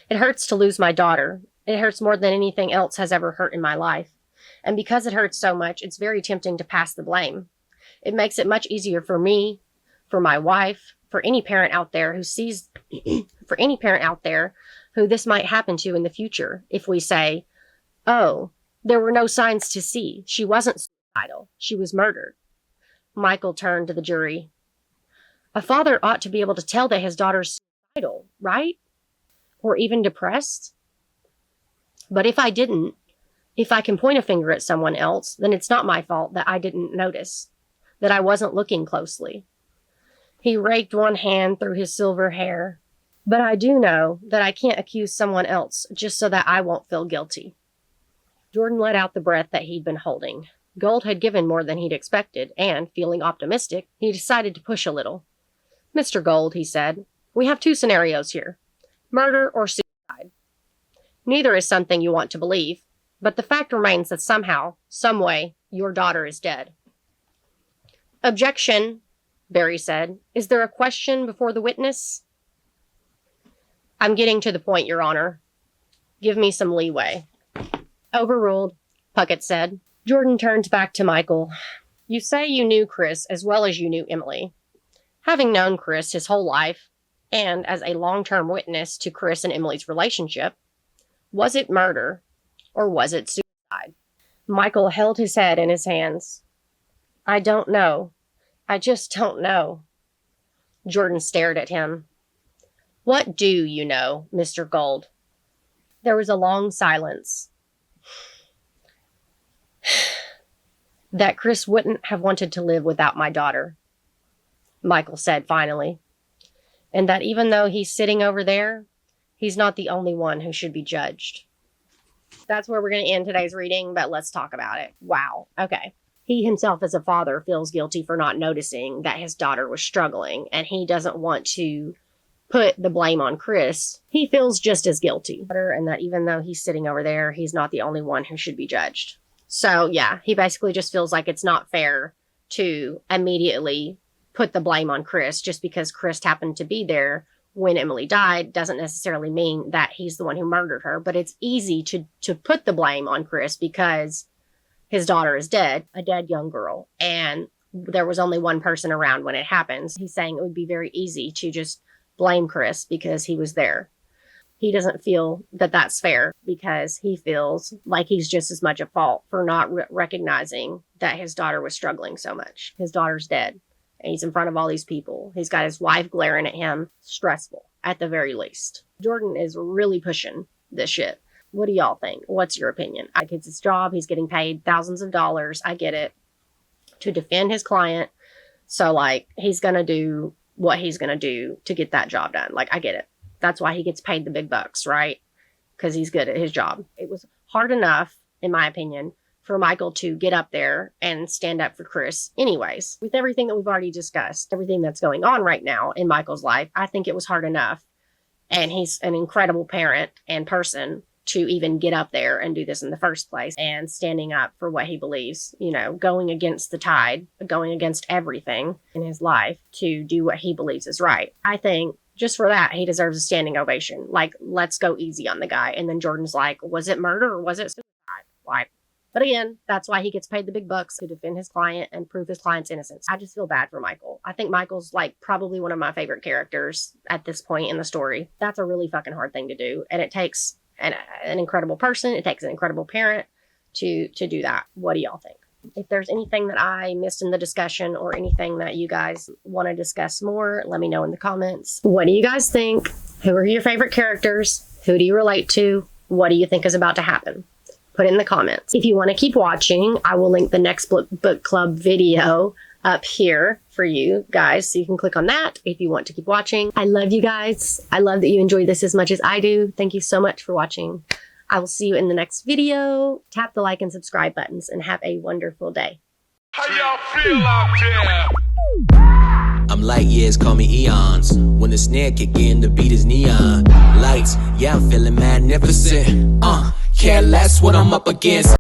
It hurts to lose my daughter. It hurts more than anything else has ever hurt in my life. And because it hurts so much, it's very tempting to pass the blame. It makes it much easier for me, for my wife, for any parent out there who sees, for any parent out there who this might happen to in the future, if we say, oh, there were no signs to see. She wasn't suicidal. She was murdered. Michael turned to the jury. A father ought to be able to tell that his daughter's suicidal, right? Or even depressed. But if I didn't, if I can point a finger at someone else, then it's not my fault that I didn't notice, that I wasn't looking closely. He raked one hand through his silver hair. But I do know that I can't accuse someone else just so that I won't feel guilty. Jordan let out the breath that he'd been holding. Gold had given more than he'd expected, and, feeling optimistic, he decided to push a little. Mr. Gold, he said, we have two scenarios here. Murder or suicide. Neither is something you want to believe, but the fact remains that somehow, some way, your daughter is dead. Objection, Barry said. Is there a question before the witness? I'm getting to the point, Your Honor. Give me some leeway. Overruled, Puckett said. Jordan turned back to Michael. You say you knew Chris as well as you knew Emily. Having known Chris his whole life, and as a long-term witness to Chris and Emily's relationship, was it murder or was it suicide? Michael held his head in his hands. I don't know. I just don't know. Jordan stared at him. What do you know, Mr. Gold? There was a long silence. That Chris wouldn't have wanted to live without my daughter, Michael said finally. And that even though he's sitting over there, he's not the only one who should be judged. That's where we're going to end today's reading, but let's talk about it. Wow. Okay. He himself as a father feels guilty for not noticing that his daughter was struggling, and he doesn't want to put the blame on Chris. He feels just as guilty. And that even though he's sitting over there, he's not the only one who should be judged. So yeah, he basically just feels like it's not fair to immediately put the blame on Chris just because Chris happened to be there when Emily died doesn't necessarily mean that he's the one who murdered her. But it's easy to put the blame on Chris because his daughter is dead, a dead young girl, and there was only one person around when it happens. He's saying it would be very easy to just blame Chris because he was there. He doesn't feel that that's fair because he feels like he's just as much at fault for not recognizing that his daughter was struggling so much. His daughter's dead, and he's in front of all these people. He's got his wife glaring at him. Stressful, at the very least. Jordan is really pushing this shit. What do y'all think? What's your opinion? Like, it's his job. He's getting paid thousands of dollars. I get it. To defend his client. So, like, he's going to do what he's going to do to get that job done. Like, I get it. That's why he gets paid the big bucks, right? Because he's good at his job. It was hard enough, in my opinion, for Michael to get up there and stand up for Chris anyways. With everything that we've already discussed, everything that's going on right now in Michael's life, I think it was hard enough. And he's an incredible parent and person to even get up there and do this in the first place and standing up for what he believes, you know, going against the tide, going against everything in his life to do what he believes is right. I think just for that, he deserves a standing ovation. Like, let's go easy on the guy. And then Jordan's like, was it murder or was it suicide? Like, but again, that's why he gets paid the big bucks to defend his client and prove his client's innocence. I just feel bad for Michael. I think Michael's like probably one of my favorite characters at this point in the story. That's a really fucking hard thing to do. And it takes an incredible person. It takes an incredible parent to do that. What do y'all think? If there's anything that I missed in the discussion or anything that you guys want to discuss more, let me know in the comments. What do you guys think? Who are your favorite characters? Who do you relate to? What do you think is about to happen? Put it in the comments. If you want to keep watching, I will link the next book club video up here for you guys, so you can click on that if you want to keep watching. I love you guys. I love that you enjoyed this as much as I do. Thank you so much for watching. I will see you in the next video. Tap the like and subscribe buttons and have a wonderful day. How y'all feel out there? I'm light years, call me eons. When the snare kick in, the beat is neon. Lights, yeah, I'm feeling magnificent. Care less what I'm up against.